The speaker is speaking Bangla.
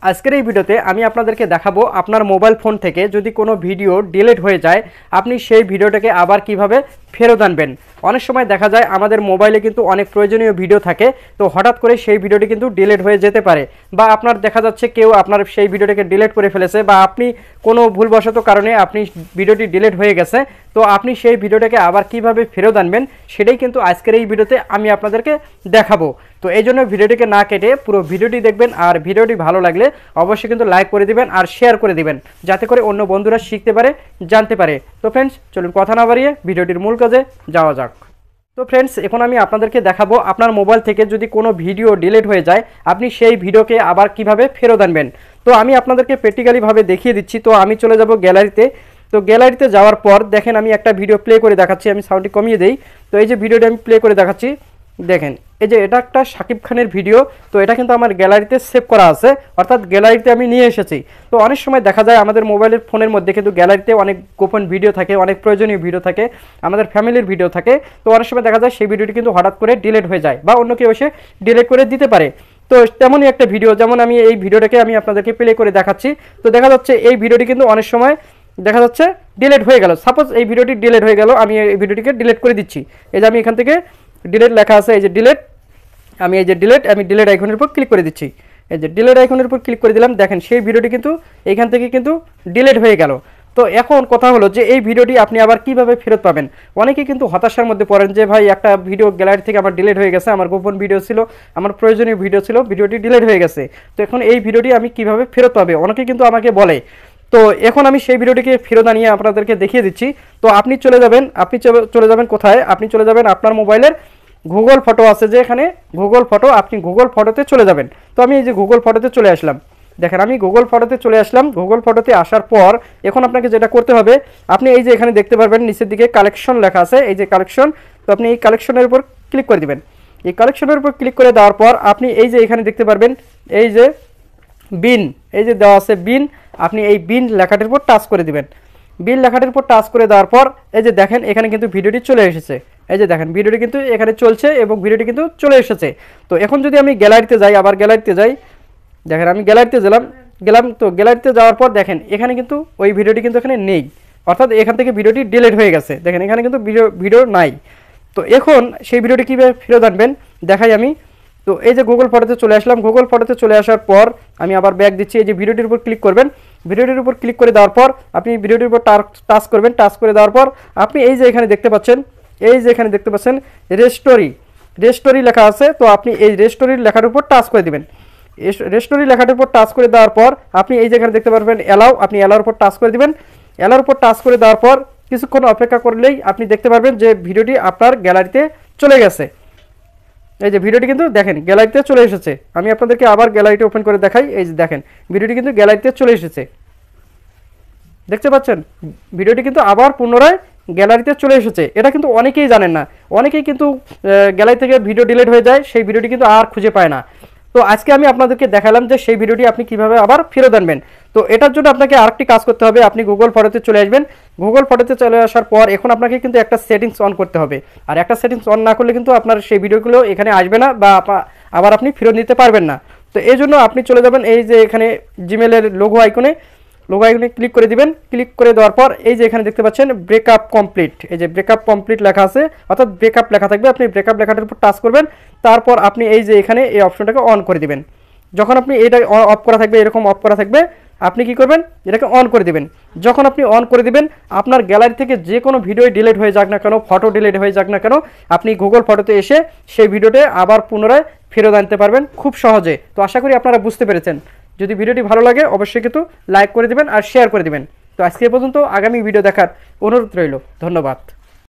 আজকের এই ভিডিওতে আমি আপনাদেরকে দেখাবো আপনার মোবাইল ফোন থেকে যদি কোনো ভিডিও ডিলিট হয়ে যায় আপনি সেই ভিডিওটাকে আবার কিভাবে ফেরত আনবেন। অনেক সময় দেখা যায় আমাদের মোবাইলে কিন্তু অনেক প্রয়োজনীয় ভিডিও থাকে, তো হঠাৎ করে সেই ভিডিওটি কিন্তু ডিলিট হয়ে যেতে পারে, বা আপনার দেখা যাচ্ছে কেউ আপনার সেই ভিডিওটাকে ডিলিট করে ফেলেছে, বা আপনি কোনো ভুলবশত কারণে আপনি ভিডিওটি ডিলিট হয়ে গেছে, তো আপনি সেই ভিডিওটাকে আবার কিভাবে ফেরত আনবেন সেটাই কিন্তু আজকের এই ভিডিওতে আমি আপনাদেরকে দেখাবো। তো এই জন্য ভিডিওটিকে না কেটে পুরো ভিডিওটি দেখবেন, আর ভিডিওটি ভালো লাগলে অবশ্যই কিন্তু লাইক করে দিবেন আর শেয়ার করে দিবেন, যাতে করে অন্য বন্ধুরা শিখতে পারে, জানতে পারে। তো ফ্রেন্ডস, চলুন কথা না বাড়িয়ে ভিডিওটির মূল কাজে যাওয়া যাক। তো ফ্রেন্ডস, এখন আমি আপনাদেরকে দেখাবো আপনার মোবাইল থেকে যদি কোনো ভিডিও ডিলিট হয়ে যায় আপনি সেই ভিডিওকে আবার কিভাবে ফেরত আনবেন। তো আমি আপনাদেরকে প্র্যাকটিক্যালিভাবে দেখিয়ে দিচ্ছি। তো আমি চলে যাব গ্যালারিতে। তো গ্যালারিতে যাওয়ার পর দেখেন আমি একটা ভিডিও প্লে করে দেখাচ্ছি, আমি সাউন্ডটি কমিয়ে দেই। তো এই যে ভিডিওটা আমি প্লে করে দেখাচ্ছি, দেখেন এই যে এটা একটা শাকিব খানের ভিডিও। তো এটা কিন্তু আমার গ্যালারিতে সেভ করা আছে, অর্থাৎ গ্যালারিতে আমি নিয়ে এসেছি। তো অনেক সময় দেখা যায় আমাদের মোবাইলের ফোনের মধ্যে কিন্তু গ্যালারিতে অনেক গোপন ভিডিও থাকে, অনেক প্রয়োজনীয় ভিডিও থাকে, আমাদের ফ্যামিলির ভিডিও থাকে। তো অনেক সময় দেখা যায় সেই ভিডিওটি কিন্তু হঠাৎ করে ডিলিট হয়ে যায়, বা অন্য কেউ এসে ডিলিট করে দিতে পারে। তো তেমনই একটা ভিডিও, যেমন আমি এই ভিডিওটাকে আমি আপনাদেরকে প্লে করে দেখাচ্ছি। তো দেখা যাচ্ছে এই ভিডিওটি কিন্তু অনেক সময় দেখা যাচ্ছে ডিলিট হয়ে গেল। সাপোজ এই ভিডিওটি ডিলিট হয়ে গেল, আমি এই ভিডিওটিকে ডিলিট করে দিচ্ছি। এই যে আমি এখান থেকে ডিলিট লেখা আছে, এই যে ডিলিট, আমি এই যে আমি ডিলিট আইকনের উপর ক্লিক করে দিচ্ছি। এই যে ডিলিট আইকনের উপর ক্লিক করে দিলাম, দেখেন সেই ভিডিওটি কিন্তু এখান থেকে কিন্তু ডিলিট হয়ে গেল। তো এখন কথা হলো যে এই ভিডিওটি আপনি আবার কিভাবে ফেরত পাবেন। অনেকেই কিন্তু হতাশার মধ্যে পড়েন যে ভাই একটা ভিডিও গ্যালারি থেকে আমার ডিলিট হয়ে গেছে, আমার গোপন ভিডিও ছিল, আমার প্রয়োজনীয় ভিডিও ছিল, ভিডিওটি ডিলিট হয়ে গেছে। তো এখন এই ভিডিওটি আমি কিভাবে ফেরত পাবে অনেকে কিন্তু আমাকে বলে। তো এখন আমি সেই ভিডিওটিকে ফেরত আনিয়ে আপনাদেরকে দেখিয়ে দিচ্ছি। তো আপনি চলে যাবেন কোথায়, আপনি চলে যাবেন আপনার মোবাইলের গুগল ফটো আছে যে এখানে গুগল ফটো, আপনি গুগল ফটোতে চলে যাবেন। তো আমি এই যে গুগল ফটোতে চলে আসলাম, দেখেন আমি গুগল ফটোতে চলে আসলাম। গুগল ফটোতে আসার পর এখন আপনাকে যেটা করতে হবে, আপনি এই যে এখানে দেখতে পারবেন নিচের দিকে কালেকশন লেখা আছে, এই যে কালেকশন। তো আপনি এই কালেকশনের উপর ক্লিক করে দিবেন। এই কালেকশনের উপর ক্লিক করে দেওয়ার পর আপনি এই যে এখানে দেখতে পারবেন এই যে বিন, এই যে দেওয়া আছে বিন, আপনি এই বিন লেখাটির উপর টাচ করে দিবেন। বিল লেখাটির উপর টাচ করে দেওয়ার পর এই যে দেখেন এখানে কিন্তু ভিডিওটি চলে এসেছে। এই যে দেখেন ভিডিওটি কিন্তু এখানে চলছে এবং ভিডিওটি কিন্তু চলে এসেছে। তো এখন যদি আমি গ্যালারিতে যাই, আবার গ্যালারিতে যাই, দেখেন আমি গ্যালারিতে গেলাম। তো গ্যালারিতে যাওয়ার পর দেখেন এখানে কিন্তু ওই ভিডিওটি কিন্তু এখানে নেই, অর্থাৎ এখান থেকে ভিডিওটি ডিলিট হয়ে গেছে। দেখেন এখানে কিন্তু ভিডিও নাই। তো এখন সেই ভিডিওটি কীভাবে ফেরত আনবেন দেখাই আমি। তো এই যে গুগল ফটোতে চলে আসলাম। গুগল ফটোতে চলে আসার পর আমি আবার ব্যাক দিচ্ছি। এই যে ভিডিওটির উপর ক্লিক করবেন। ভিডিওটির উপর ক্লিক করে দেওয়ার পর আপনি ভিডিওটির উপর টাচ করবেন। টাচ করে দেওয়ার পর আপনি এই যে এখানে দেখতে পাচ্ছেন, রেস্টোরি লেখা আছে। তো আপনি এই রেস্টোরির লেখার উপর টাচ করে দিবেন। রেস্টোরি লেখাটার উপর টাচ করে দেওয়ার পর আপনি এই যে এখানে দেখতে পারবেন অ্যালাউ, আপনি অ্যালাউর উপর টাচ করে দিবেন। অ্যালাউর উপর টাচ করে দেওয়ার পর কিছুক্ষণ অপেক্ষা করলেই আপনি দেখতে পারবেন যে ভিডিওটি আপনার গ্যালারিতে চলে গেছে। এই যে ভিডিওটি কিন্তু দেখেন গ্যালারিতে চলে এসেছে। আমি আপনাদেরকে আবার গ্যালারিটি ওপেন করে দেখাই। এই যে দেখেন ভিডিওটি কিন্তু গ্যালারিতে চলে এসেছে, দেখতে পাচ্ছেন ভিডিওটি কিন্তু আবার পুনরায় গ্যালারিতে চলে এসেছে। এটা কিন্তু অনেকেই জানেন না, অনেকেই কিন্তু গ্যালারি থেকে ভিডিও ডিলিট হয়ে যায়, সেই ভিডিওটি কিন্তু আর খুঁজে পায় না। তো আজকে আমি আপনাদেরকে দেখালাম যে সেই ভিডিওটি আপনি কিভাবে আবার ফেরত আনবেন। তো এটার জন্য আপনাকে আরেকটি কাজ করতে হবে, আপনি গুগল ফটোতে চলে আসবেন। গুগল ফটোতে চলে আসার পর এখন আপনাকে কিন্তু একটা সেটিংস অন করতে হবে, আর একটা সেটিংস অন না করলে কিন্তু আপনার সেই ভিডিওগুলো এখানে আসবে না, বা আবার আপনি ফেরত নিতে পারবেন না। তো এই জন্য আপনি চলে যাবেন এই যে এখানে জিমেলের লোগো আইকনে ক্লিক করে দিবেন। ক্লিক করে দেওয়ার পর এই যে এখানে দেখতে পাচ্ছেন ব্রেকআপ কমপ্লিট, এই যে ব্রেকআপ কমপ্লিট লেখা আছে, অর্থাৎ ব্রেকআপ লেখা থাকবে। আপনি ব্রেকআপ লেখাটার উপর টাচ করবেন, তারপর আপনি এই যে এখানে এই অপশনটাকে অন করে দিবেন। যখন আপনি এটা অফ করা থাকবে, এরকম অফ করা থাকবে, আপনি কি করবেন এটাকে অন করে দিবেন। যখন আপনি অন করে দিবেন আপনার গ্যালারি থেকে যে কোনো ভিডিও ডিলিট হয়ে যাক না কেন, ফটো ডিলিট হয়ে যাক না কেন, আপনি গুগল ফটোতে এসে সেই ভিডিওতে আবার পুনরায় ফেরত আনতে পারবেন খুব সহজে। তো আশা করি আপনারা বুঝতে পেরেছেন। যদি ভিডিওটি ভালো লাগে অবশ্যই কিন্তু লাইক করে দিবেন আর শেয়ার করে দিবেন। তো আজকে পর্যন্ত, আগামী ভিডিও দেখার অনুরোধ রইল। ধন্যবাদ।